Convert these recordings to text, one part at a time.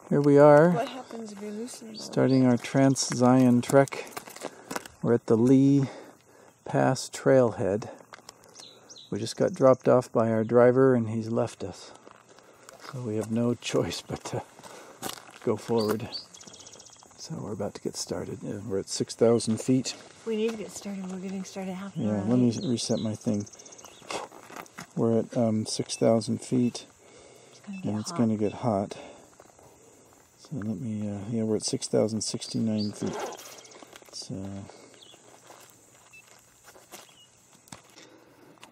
Here we are, What happens if you're loosening? starting our Trans-Zion trek. We're at the Lee Pass trailhead. We just got dropped off by our driver and he's left us. So we have no choice but to go forward. So we're about to get started. We're at 6,000 feet. We need to get started. We're getting started half an Yeah, hour let me late. reset my thing. We're at 6,000 feet and it's going to get hot. So let me, yeah, we're at 6,069 feet. So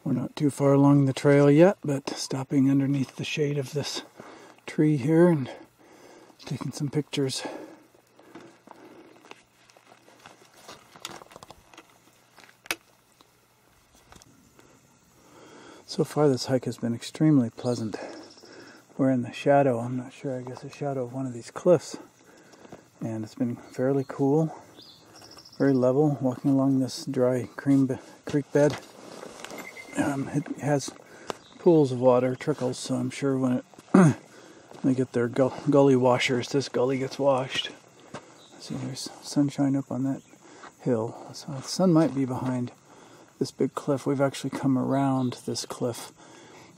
we're not too far along the trail yet, but stopping underneath the shade of this tree here and taking some pictures. So far this hike has been extremely pleasant. We're in the shadow, I'm not sure, I guess the shadow of one of these cliffs. And it's been fairly cool, very level, walking along this dry creek bed. It has pools of water, trickles, so I'm sure when they get their gully washers, this gully gets washed. See, there's sunshine up on that hill. So the sun might be behind this big cliff. We've actually come around this cliff.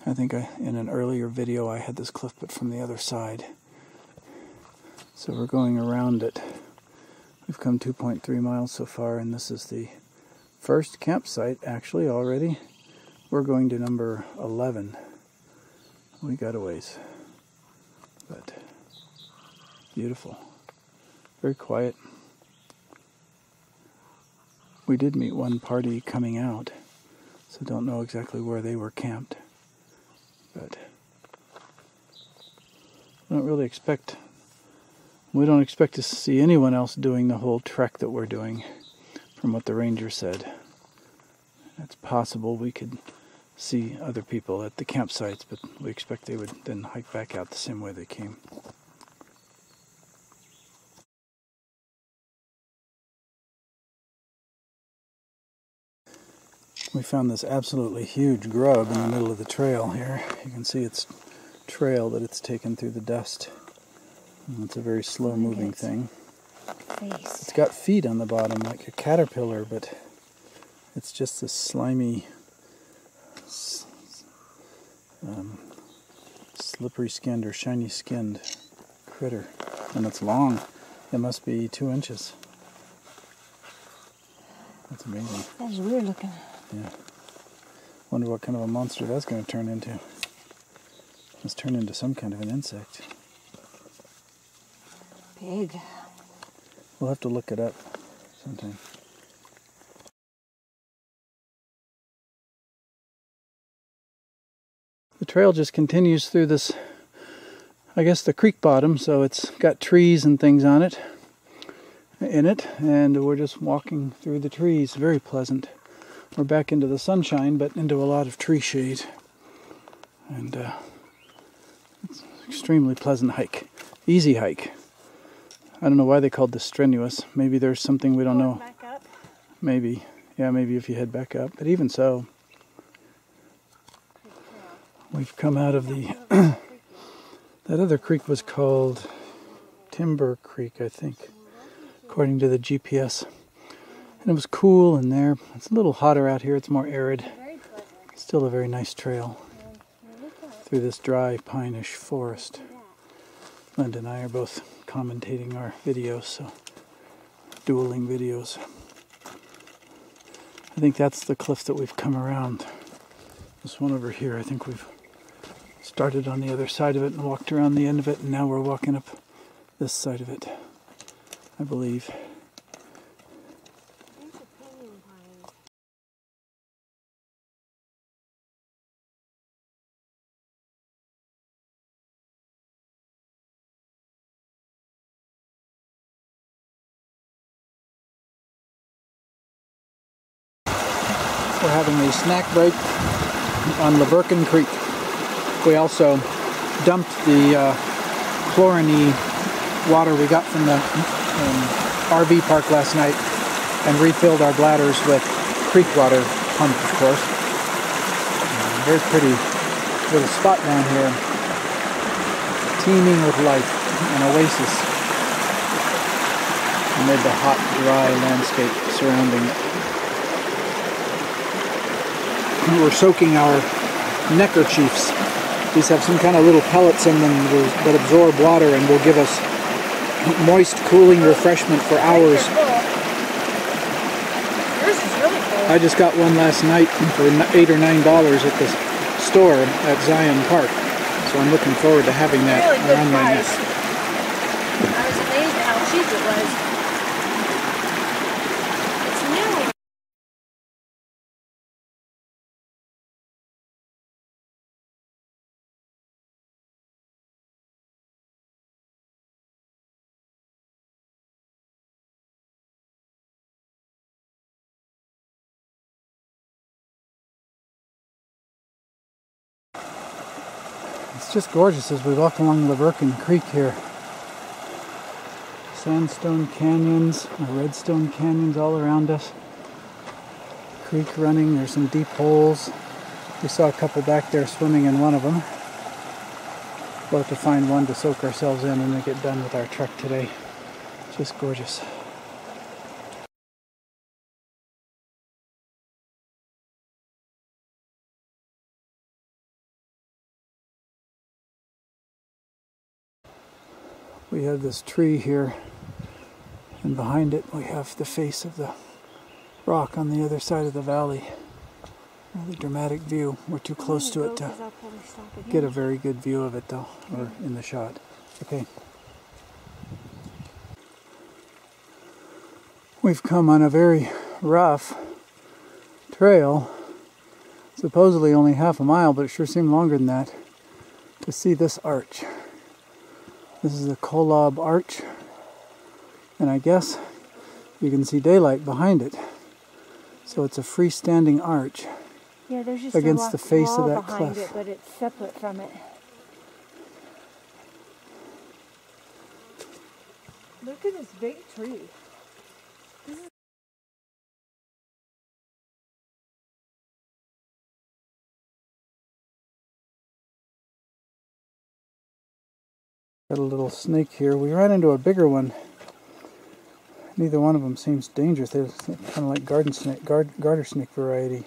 I think in an earlier video I had this cliff, but from the other side. So we're going around it. We've come 2.3 miles so far, and this is the first campsite actually already. We're going to number 11. We got a ways, but beautiful. Very quiet. We did meet one party coming out, so don't know exactly where they were camped. But we don't expect to see anyone else doing the whole trek that we're doing, from what the ranger said. It's possible we could see other people at the campsites, but we expect they would then hike back out the same way they came. We found this absolutely huge grub in the middle of the trail here. You can see its trail that it's taken through the dust. And it's a very slow moving thing. It's got feet on the bottom like a caterpillar, but it's just this slimy, slippery skinned or shiny skinned critter. And it's long. It must be 2 inches. That's amazing. That's weird looking. Yeah. Wonder what kind of a monster that's going to turn into. It's turned into some kind of an insect. Big. We'll have to look it up sometime. The trail just continues through this, I guess, the creek bottom, so it's got trees and things on it, and we're just walking through the trees. Very pleasant. We're back into the sunshine, but into a lot of tree shade. And it's an extremely pleasant hike. Easy hike. I don't know why they called this strenuous. Maybe there's something we don't know. Back up. Maybe. Yeah, maybe if you head back up. But even so, we've come out of the... that other creek was called Timber Creek, I think, according to the GPS. And it was cool in there. It's a little hotter out here. It's more arid. Still a very nice trail through this dry, pine-ish forest. Linda and I are both commentating our videos, so dueling videos. I think that's the cliff that we've come around. This one over here, I think we've started on the other side of it and walked around the end of it, and now we're walking up this side of it, I believe. We're having a snack break on Laverkin Creek. We also dumped the chlorine water we got from the RV park last night and refilled our bladders with creek water pumped, of course. Very pretty little spot down here. teeming with life, an oasis amid the hot, dry landscape surrounding it. We're soaking our neckerchiefs. These have some kind of little pellets in them that absorb water and will give us moist, cooling refreshment for hours. Yours is really cool. I just got one last night for $8 or $9 at the store at Zion Park. So I'm looking forward to having that Really good around my neck. price. I was amazed at how cheap it was. It's new. It's just gorgeous as we walk along Laverkin Creek here. Sandstone canyons, redstone canyons all around us. Creek running, there's some deep holes. We saw a couple back there swimming in one of them. We'll have to find one to soak ourselves in when we get done with our trek today. It's just gorgeous. We have this tree here, and behind it we have the face of the rock on the other side of the valley. Really dramatic view. We're too close to it to get a very good view of it though, or in the shot. Okay. We've come on a very rough trail, supposedly only half a mile, but it sure seemed longer than that, to see this arch. This is the Kolob Arch, and I guess you can see daylight behind it. So it's a freestanding arch. Yeah, there's just against the face of that behind cliff. it, but it's separate from it. Look at this big tree. Got a little snake here. We ran into a bigger one. Neither one of them seems dangerous. They're kind of like garden snake, garter snake variety.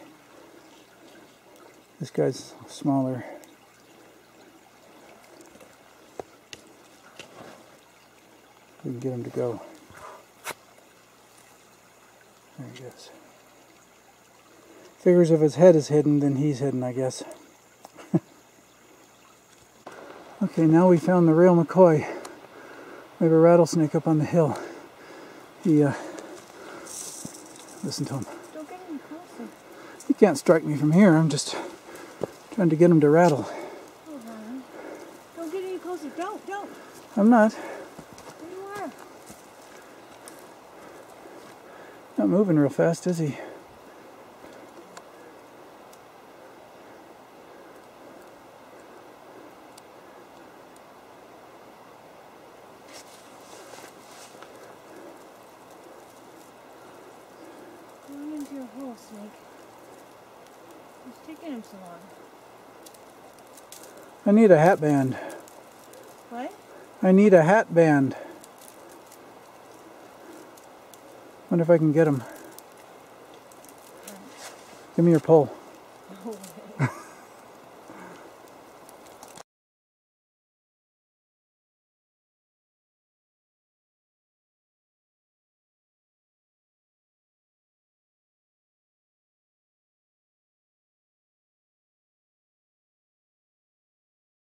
This guy's smaller. We can get him to go. There he goes. Figures if his head is hidden, then he's hidden, I guess. Okay, now we found the real McCoy. We have a rattlesnake up on the hill. He, listen to him. Don't get any closer. He can't strike me from here. I'm just trying to get him to rattle. Oh, honey. Don't get any closer. Don't. I'm not. There you are. Not moving real fast, is he? Going into your hole, snake. What's taking him so long? I need a hat band. What? I need a hat band. Wonder if I can get him. Give me your pole. Oh,